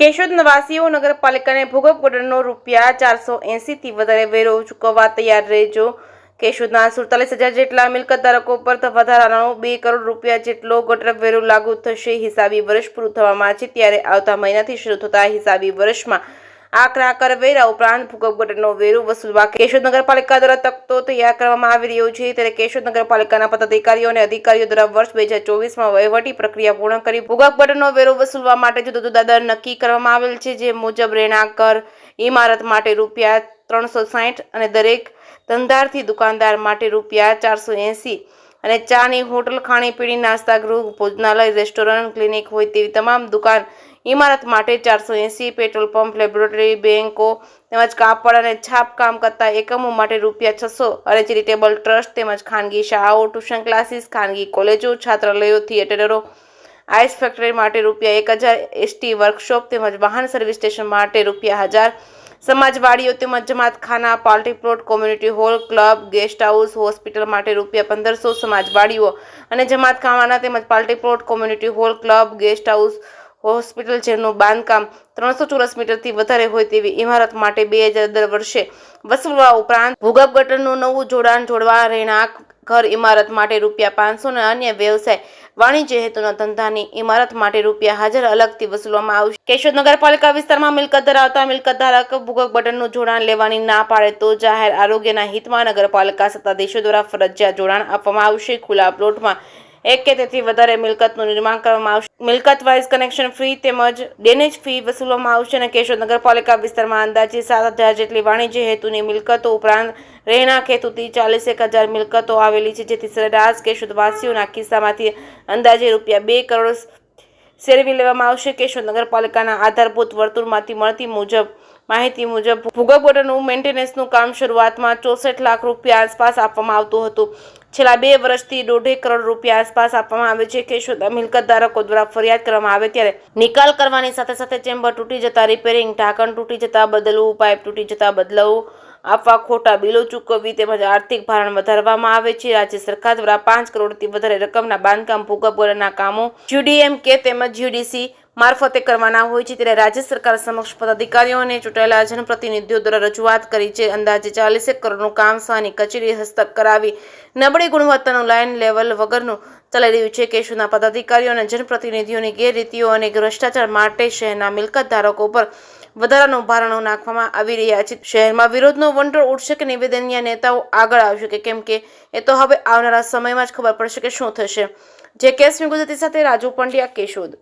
કેશોદ નિવાસીઓ નગરપાલિકાને ભૂગર્ભ ગટરનો ₹480 થી વધારે વેરો ચૂકવવા તૈયાર રહેજો। કેશોદના 47,000 જેટલા મિલકત ધારકો પર વધારાનો ₹2 કરોડ જેટલો ગટર વેરો લાગુ થશે। હિસાબી વર્ષ પૂરું થવામાં છે ત્યારે આવતા મહિનાથી શરૂ થતા હિસાબી વર્ષમાં આકરા કરવેરા ઉપરાંત ભૂગર્ભ ગટરનો વેરો વસૂલવા કેશોદ નગરપાલિકા દ્વારા તખતો તૈયાર કરવામાં આવી રહ્યો છે। ત્યારે કેશોદ નગરપાલિકાના પદાધિકારીઓ અને અધિકારીઓ દ્વારા વર્ષ 2024માં વહીવટી પ્રક્રિયા પૂર્ણ કરી ભૂગર્ભ ગટરનો વેરો વસૂલવા માટે જુદા જુદા દર નક્કી કરવામાં આવેલ છે। જે મુજબ રહેણાંક કર ઇમારત માટે ₹360 અને દરેક ધંધાર્થી દુકાનદાર માટે ₹480 અને ચાની હોટલ, ખાણીપીણી, નાસ્તા ગૃહ, ભોજનાલય, રેસ્ટોરન્ટ, ક્લિનિક હોય તેવી તમામ દુકાન ઇમારત માટે ₹480, પેટ્રોલ પંપ, લેબોરેટરી, બેંકો તેમજ કાપડ અને છાપ કામ કરતા એકમો માટે ₹600 અને ચેરિટેબલ ટ્રસ્ટ તેમજ ખાનગી શાળાઓ, ટ્યુશન ક્લાસીસ, ખાનગી કોલેજો, છાત્રાલયો, થિયેટરો, આઈસ ફેક્ટરી માટે ₹1000, એસટી વર્કશોપ તેમજ વાહન સર્વિસ સ્ટેશન માટે ₹1000, સમાજવાડીઓ તેમજ જમાતખાના, party plot, community hall, club, guest house, hospital માટે ₹1500, સમાજવાડીઓ અને જમાતખાના તેમજ party plot, community hall, club, guest house, hospital જેનું બાંધકામ 300 ચોરસ મીટરથી વધારે હોય તેવી ઇમારત માટે 2000 દર વર્ષે વસૂલવા ઉપરાંત ભૂગર્ભ ગટરનું નવું જોડાણ જોડવા રહેણાંક ઘર ઇમારત માટે ₹500 અને અન્ય વ્યવસાય વાણિજ્ય હેતુના ધંધાની ઇમારત માટે ₹1000 અલગથી વસૂલવામાં આવશે। કેશોદ નગરપાલિકા વિસ્તારમાં મિલકત ધરાવતા મિલકત ધારક ભૂગર્ભ ગટરનું જોડાણ લેવાની ના પાડે તો જાહેર આરોગ્યના હિતમાં નગરપાલિકા સત્તાધીશો દ્વારા ફરજિયાત જોડાણ આપવામાં આવશે। ખુલ્લા પ્લોટમાં એક કે તેથી વધારે મિલકતનું નિર્માણ કરવામાં આવશે। મિલકત વાઇઝ કનેક્શન ફી તેમજ ડેનેજ ફી વસૂલવામાં આવશે અને કેશોદ નગરપાલિકા વિસ્તારમાં અંદાજે 7000 જેટલી વાણિજ્ય હેતુની મિલકતો ઉપરાંત રહેણાંક હેતુથી 41,000 મિલકતો આવેલી છે। જેથી સરેરાશ કેશોદવાસીઓના ખિસ્સામાંથી અંદાજે ₹2 કરોડ સેરવી લેવામાં આવશે। કેશોદ નગરપાલિકાના આધારભૂત વર્તુળમાંથી મળતી માહિતી મુજબ ભૂગર્ભ ગટરનું મેન્ટેનન્સનું કામ શરૂઆતમાં ₹64 લાખ આસપાસ આપવામાં આવતું હતું। છેલ્લા 2 વર્ષથી ₹1.5 કરોડ આસપાસ આપવામાં આવે છે। કેશોદના મિલકત ધારકો દ્વારા ફરિયાદ કરવામાં આવે ત્યારે નિકાલ કરવાની સાથે સાથે ચેમ્બર તૂટી જતા રિપેરિંગ, ઢાંકણ તૂટી જતા બદલવું, પાઇપ તૂટી જતા બદલાવવું આપવા, ખોટા બિલો ચૂકવવી તેમજ આર્થિક ભારણ વધારવામાં આવે છે। રાજ્ય સરકાર દ્વારા 5 કરોડથી વધારે રકમના બાંધકામ ભૂગર્ભ ગટરના કામો GDMK તેમજ GDC મારફતે કરવાના હોય છે। ત્યારે રાજ્ય સરકાર સમક્ષ પદાધિકારીઓ અને ચૂંટાયેલા જનપ્રતિનિધિઓ દ્વારા રજૂઆત કરી છે। અંદાજે 40 કરોડનું કામ શાહની કચેરી હસ્તક કરાવી નબળી ગુણવત્તાનું લાઇન લેવલ વગરનું ચાલી રહ્યું છે। કેશોદના પદાધિકારીઓ અને જનપ્રતિનિધિઓની ગેરરીતિઓ અને ભ્રષ્ટાચાર માટે શહેરના મિલકત ધારકો પર વધારાનું ભારણ નાખવામાં આવી રહ્યા છે। શહેરમાં વિરોધનો વંટોળ ઉઠશે કે નિવેદનીય નેતાઓ આગળ આવશે કે કેમ કે એ તો હવે આવનારા સમયમાં જ ખબર પડશે કે શું થશે। જે કેસમી ગુજરાતી સાથે રાજુ પંડ્યા, કેશોદ।